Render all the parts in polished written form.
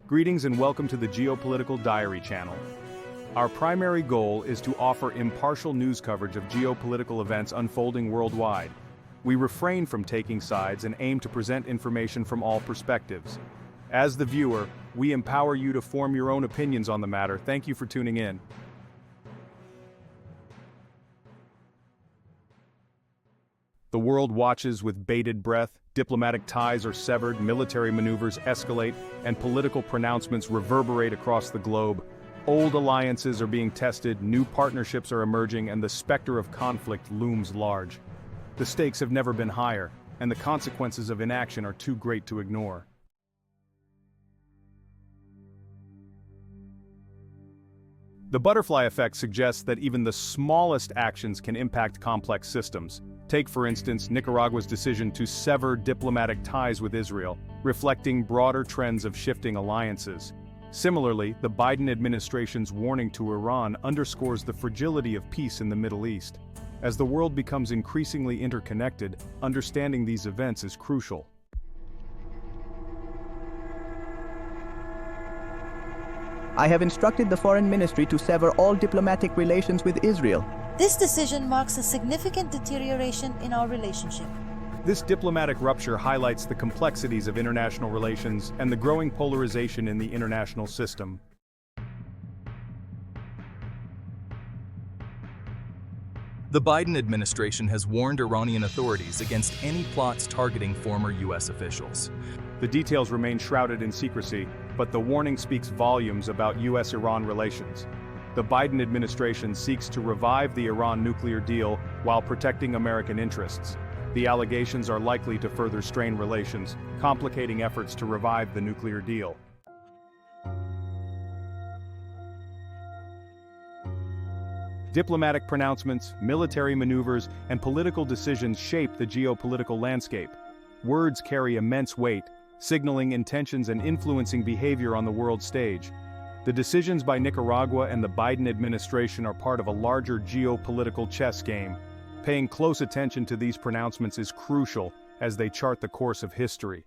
Greetings and welcome to the Geopolitical Diary channel. Our primary goal is to offer impartial news coverage of geopolitical events unfolding worldwide. We refrain from taking sides and aim to present information from all perspectives. As the viewer, we empower you to form your own opinions on the matter. Thank you for tuning in. The world watches with bated breath. Diplomatic ties are severed, military maneuvers escalate, and political pronouncements reverberate across the globe. Old alliances are being tested, new partnerships are emerging, and the specter of conflict looms large. The stakes have never been higher, and the consequences of inaction are too great to ignore. The butterfly effect suggests that even the smallest actions can impact complex systems. Take, for instance, Nicaragua's decision to sever diplomatic ties with Israel, reflecting broader trends of shifting alliances. Similarly, the Biden administration's warning to Iran underscores the fragility of peace in the Middle East. As the world becomes increasingly interconnected, understanding these events is crucial. I have instructed the Foreign Ministry to sever all diplomatic relations with Israel. This decision marks a significant deterioration in our relationship. This diplomatic rupture highlights the complexities of international relations and the growing polarization in the international system. The Biden administration has warned Iranian authorities against any plots targeting former U.S. officials. The details remain shrouded in secrecy, but the warning speaks volumes about U.S.-Iran relations. The Biden administration seeks to revive the Iran nuclear deal while protecting American interests. The allegations are likely to further strain relations, complicating efforts to revive the nuclear deal. Diplomatic pronouncements, military maneuvers, and political decisions shape the geopolitical landscape. Words carry immense weight, signaling intentions and influencing behavior on the world stage. The decisions by Nicaragua and the Biden administration are part of a larger geopolitical chess game. Paying close attention to these pronouncements is crucial as they chart the course of history.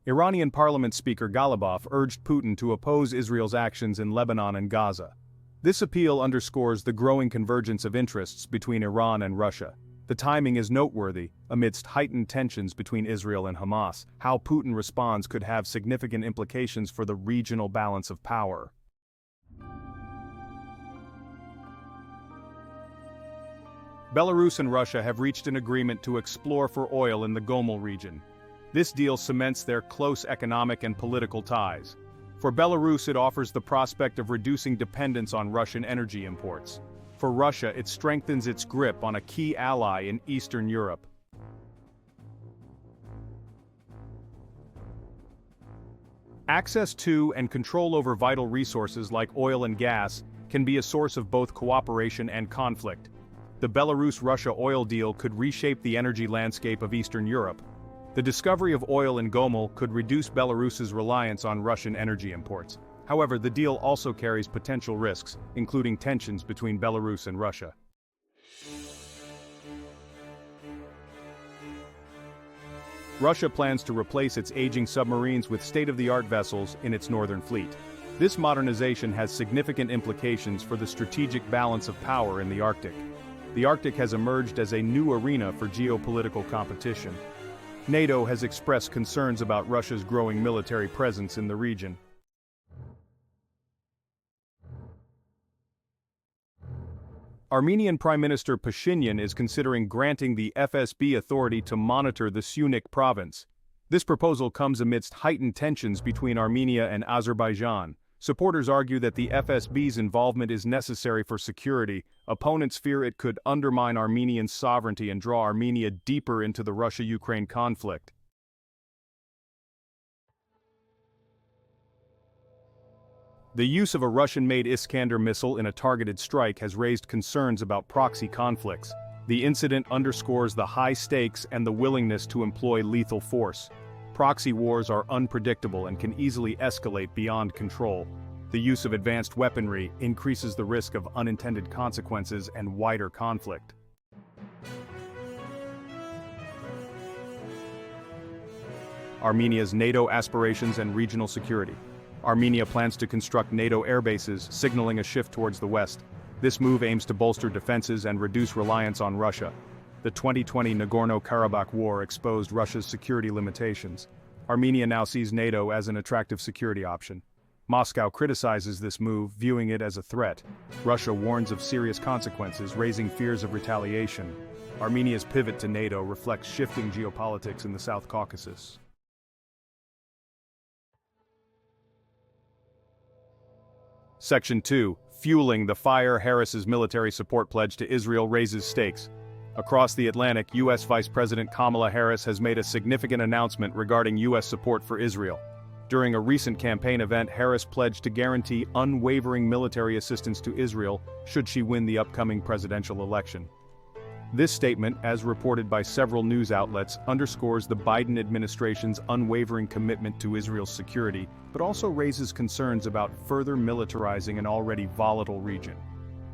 Iranian Parliament Speaker Ghalibaf urged Putin to oppose Israel's actions in Lebanon and Gaza. This appeal underscores the growing convergence of interests between Iran and Russia. The timing is noteworthy, amidst heightened tensions between Israel and Hamas. How Putin responds could have significant implications for the regional balance of power. Belarus and Russia have reached an agreement to explore for oil in the Gomel region. This deal cements their close economic and political ties. For Belarus, it offers the prospect of reducing dependence on Russian energy imports. For Russia, it strengthens its grip on a key ally in Eastern Europe. Access to and control over vital resources like oil and gas can be a source of both cooperation and conflict. The Belarus-Russia oil deal could reshape the energy landscape of Eastern Europe. The discovery of oil in Gomel could reduce Belarus's reliance on Russian energy imports. However, the deal also carries potential risks, including tensions between Belarus and Russia. Russia plans to replace its aging submarines with state-of-the-art vessels in its northern fleet. This modernization has significant implications for the strategic balance of power in the Arctic. The Arctic has emerged as a new arena for geopolitical competition. NATO has expressed concerns about Russia's growing military presence in the region. Armenian Prime Minister Pashinyan is considering granting the FSB authority to monitor the Syunik province. This proposal comes amidst heightened tensions between Armenia and Azerbaijan. Supporters argue that the FSB's involvement is necessary for security. Opponents fear it could undermine Armenian sovereignty and draw Armenia deeper into the Russia-Ukraine conflict. The use of a Russian-made Iskander missile in a targeted strike has raised concerns about proxy conflicts. The incident underscores the high stakes and the willingness to employ lethal force. Proxy wars are unpredictable and can easily escalate beyond control. The use of advanced weaponry increases the risk of unintended consequences and wider conflict. Armenia's NATO aspirations and regional security. Armenia plans to construct NATO airbases, signaling a shift towards the west. This move aims to bolster defenses and reduce reliance on Russia. The 2020 Nagorno-Karabakh war exposed Russia's security limitations. Armenia now sees NATO as an attractive security option. Moscow criticizes this move, viewing it as a threat. Russia warns of serious consequences, raising fears of retaliation. Armenia's pivot to NATO reflects shifting geopolitics in the South Caucasus. Section 2. Fueling the fire. Harris's military support pledge to Israel raises stakes. Across the Atlantic, U.S. Vice President Kamala Harris has made a significant announcement regarding U.S. support for Israel. During a recent campaign event, Harris pledged to guarantee unwavering military assistance to Israel should she win the upcoming presidential election. This statement, as reported by several news outlets, underscores the Biden administration's unwavering commitment to Israel's security, but also raises concerns about further militarizing an already volatile region.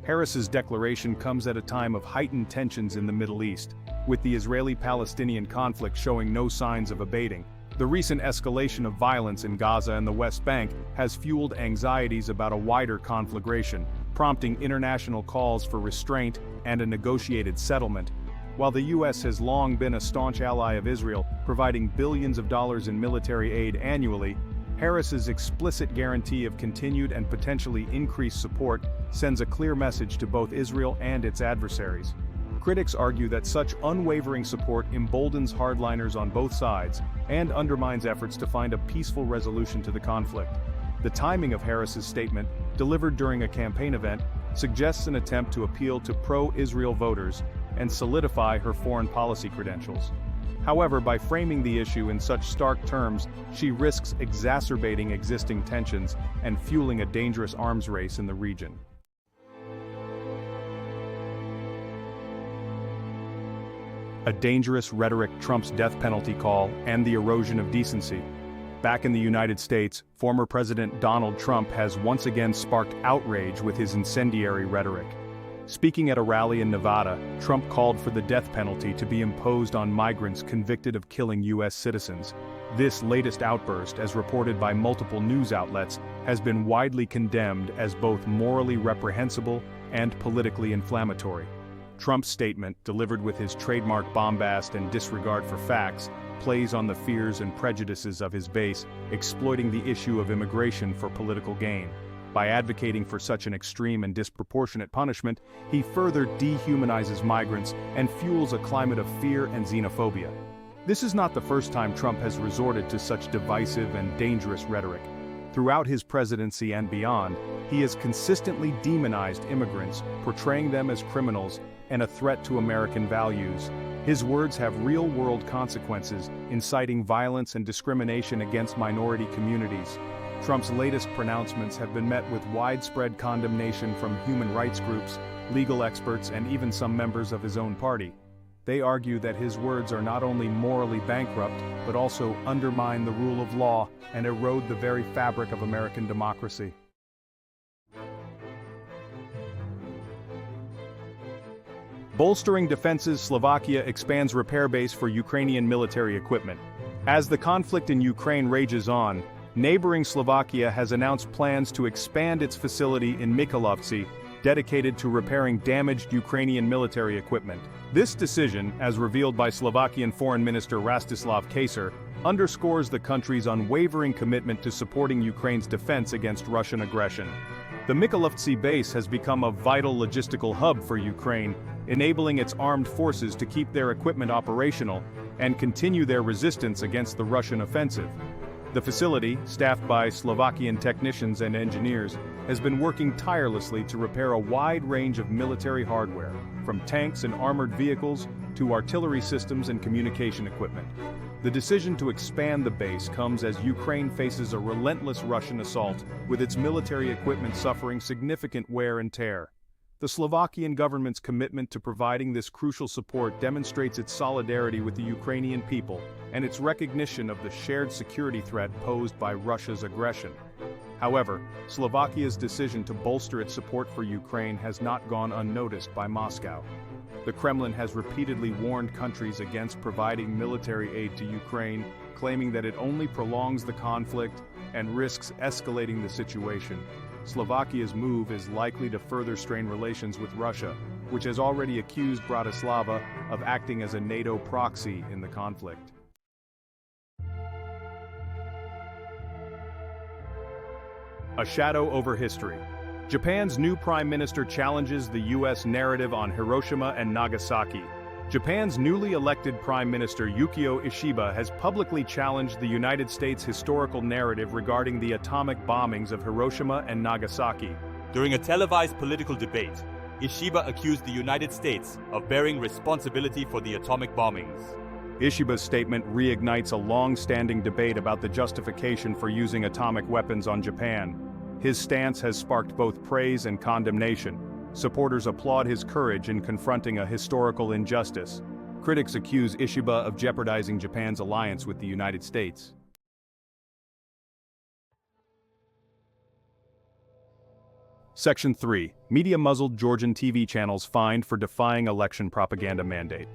Harris's declaration comes at a time of heightened tensions in the Middle East, with the Israeli-Palestinian conflict showing no signs of abating. The recent escalation of violence in Gaza and the West Bank has fueled anxieties about a wider conflagration, prompting international calls for restraint and a negotiated settlement. While the U.S. has long been a staunch ally of Israel, providing billions of dollars in military aid annually, Harris's explicit guarantee of continued and potentially increased support sends a clear message to both Israel and its adversaries. Critics argue that such unwavering support emboldens hardliners on both sides and undermines efforts to find a peaceful resolution to the conflict. The timing of Harris's statement, delivered during a campaign event, suggests an attempt to appeal to pro-Israel voters and solidify her foreign policy credentials. However, by framing the issue in such stark terms, she risks exacerbating existing tensions and fueling a dangerous arms race in the region. A dangerous rhetoric. Trump's death penalty call and the erosion of decency. Back in the United States, former President Donald Trump has once again sparked outrage with his incendiary rhetoric. Speaking at a rally in Nevada, Trump called for the death penalty to be imposed on migrants convicted of killing U.S. citizens. This latest outburst, as reported by multiple news outlets, has been widely condemned as both morally reprehensible and politically inflammatory. Trump's statement, delivered with his trademark bombast and disregard for facts, plays on the fears and prejudices of his base, exploiting the issue of immigration for political gain. By advocating for such an extreme and disproportionate punishment, he further dehumanizes migrants and fuels a climate of fear and xenophobia. This is not the first time Trump has resorted to such divisive and dangerous rhetoric. Throughout his presidency and beyond, he has consistently demonized immigrants, portraying them as criminals and a threat to American values. His words have real-world consequences, inciting violence and discrimination against minority communities. Trump's latest pronouncements have been met with widespread condemnation from human rights groups, legal experts, and even some members of his own party. They argue that his words are not only morally bankrupt, but also undermine the rule of law and erode the very fabric of American democracy. Bolstering defenses. Slovakia expands repair base for Ukrainian military equipment. As the conflict in Ukraine rages on, neighboring Slovakia has announced plans to expand its facility in Mykolaiv, dedicated to repairing damaged Ukrainian military equipment. This decision, as revealed by Slovakian Foreign Minister Rastislav Kacer, underscores the country's unwavering commitment to supporting Ukraine's defense against Russian aggression. The Mykolaiv base has become a vital logistical hub for Ukraine, enabling its armed forces to keep their equipment operational and continue their resistance against the Russian offensive. The facility, staffed by Slovakian technicians and engineers, has been working tirelessly to repair a wide range of military hardware, from tanks and armored vehicles to artillery systems and communication equipment. The decision to expand the base comes as Ukraine faces a relentless Russian assault, with its military equipment suffering significant wear and tear. The Slovakian government's commitment to providing this crucial support demonstrates its solidarity with the Ukrainian people and its recognition of the shared security threat posed by Russia's aggression. However, Slovakia's decision to bolster its support for Ukraine has not gone unnoticed by Moscow. the Kremlin has repeatedly warned countries against providing military aid to Ukraine, claiming that it only prolongs the conflict and risks escalating the situation. Slovakia's move is likely to further strain relations with Russia, which has already accused Bratislava of acting as a NATO proxy in the conflict. A shadow over history. Japan's new prime minister challenges the U.S. narrative on Hiroshima and Nagasaki. Japan's newly elected Prime Minister Yukio Ishiba has publicly challenged the United States' historical narrative regarding the atomic bombings of Hiroshima and Nagasaki. During a televised political debate, Ishiba accused the United States of bearing responsibility for the atomic bombings. Ishiba's statement reignites a long-standing debate about the justification for using atomic weapons on Japan. His stance has sparked both praise and condemnation. Supporters applaud his courage in confronting a historical injustice. Critics accuse Ishiba of jeopardizing Japan's alliance with the United States. Section 3. Media-muzzled Georgian TV channels fined for defying election propaganda mandate.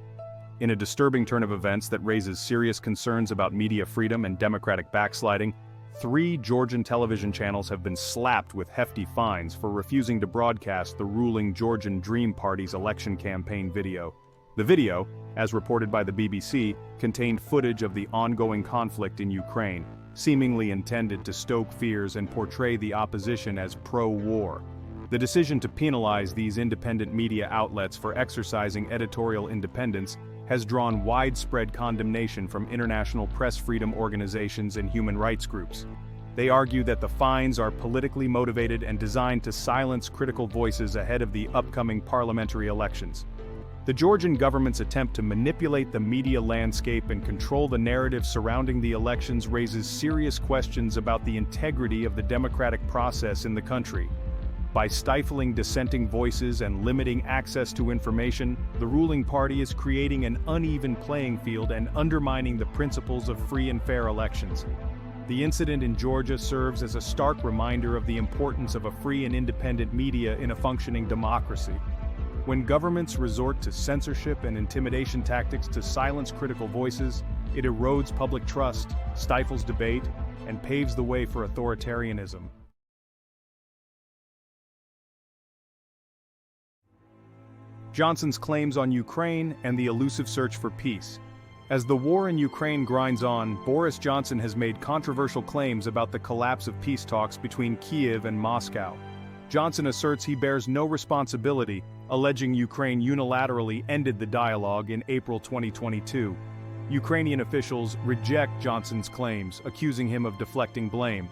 In a disturbing turn of events that raises serious concerns about media freedom and democratic backsliding, 3 Georgian television channels have been slapped with hefty fines for refusing to broadcast the ruling Georgian Dream Party's election campaign video. The video, as reported by the BBC, contained footage of the ongoing conflict in Ukraine, seemingly intended to stoke fears and portray the opposition as pro-war. The decision to penalize these independent media outlets for exercising editorial independence has drawn widespread condemnation from international press freedom organizations and human rights groups. They argue that the fines are politically motivated and designed to silence critical voices ahead of the upcoming parliamentary elections. The Georgian government's attempt to manipulate the media landscape and control the narrative surrounding the elections raises serious questions about the integrity of the democratic process in the country. By stifling dissenting voices and limiting access to information, the ruling party is creating an uneven playing field and undermining the principles of free and fair elections. The incident in Georgia serves as a stark reminder of the importance of a free and independent media in a functioning democracy. When governments resort to censorship and intimidation tactics to silence critical voices, it erodes public trust, stifles debate, and paves the way for authoritarianism. Johnson's claims on Ukraine and the elusive search for peace. As the war in Ukraine grinds on, Boris Johnson has made controversial claims about the collapse of peace talks between Kyiv and Moscow. Johnson asserts he bears no responsibility, alleging Ukraine unilaterally ended the dialogue in April 2022. Ukrainian officials reject Johnson's claims, accusing him of deflecting blame.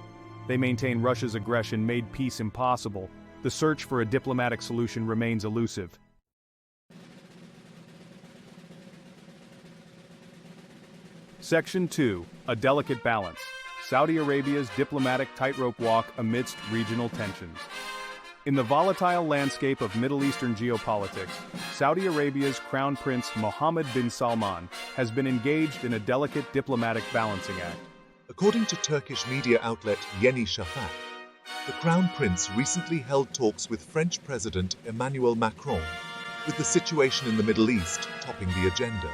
They maintain Russia's aggression made peace impossible. The search for a diplomatic solution remains elusive. Section 2. A delicate balance. Saudi Arabia's diplomatic tightrope walk amidst regional tensions. In the volatile landscape of Middle Eastern geopolitics, Saudi Arabia's Crown Prince Mohammed bin Salman has been engaged in a delicate diplomatic balancing act. According to Turkish media outlet Yeni Shafak, the Crown Prince recently held talks with French President Emmanuel Macron, with the situation in the Middle East topping the agenda.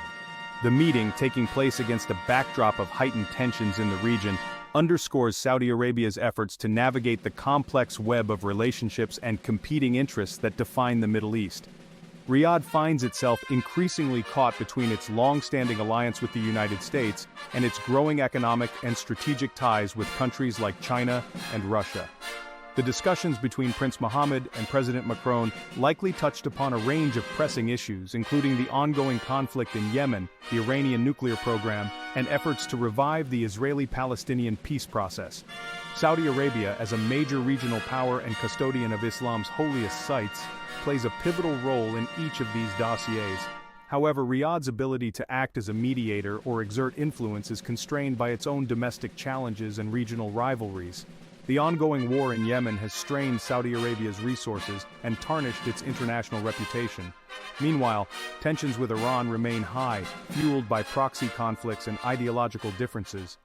The meeting, taking place against a backdrop of heightened tensions in the region, underscores Saudi Arabia's efforts to navigate the complex web of relationships and competing interests that define the Middle East. Riyadh finds itself increasingly caught between its long-standing alliance with the United States and its growing economic and strategic ties with countries like China and Russia. The discussions between Prince Mohammed and President Macron likely touched upon a range of pressing issues, including the ongoing conflict in Yemen, the Iranian nuclear program, and efforts to revive the Israeli-Palestinian peace process. Saudi Arabia, as a major regional power and custodian of Islam's holiest sites, plays a pivotal role in each of these dossiers. However, Riyadh's ability to act as a mediator or exert influence is constrained by its own domestic challenges and regional rivalries. The ongoing war in Yemen has strained Saudi Arabia's resources and tarnished its international reputation. Meanwhile, tensions with Iran remain high, fueled by proxy conflicts and ideological differences.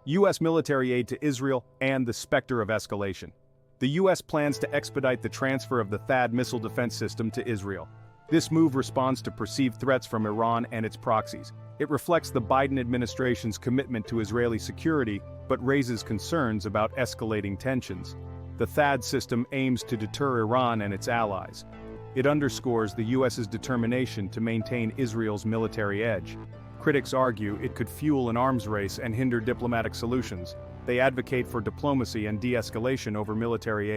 U.S. military aid to Israel and the specter of escalation. The US plans to expedite the transfer of the THAAD missile defense system to Israel. This move responds to perceived threats from Iran and its proxies. It reflects the Biden administration's commitment to Israeli security, but raises concerns about escalating tensions. The THAAD system aims to deter Iran and its allies. It underscores the US's determination to maintain Israel's military edge. Critics argue it could fuel an arms race and hinder diplomatic solutions. They advocate for diplomacy and de-escalation over military aid.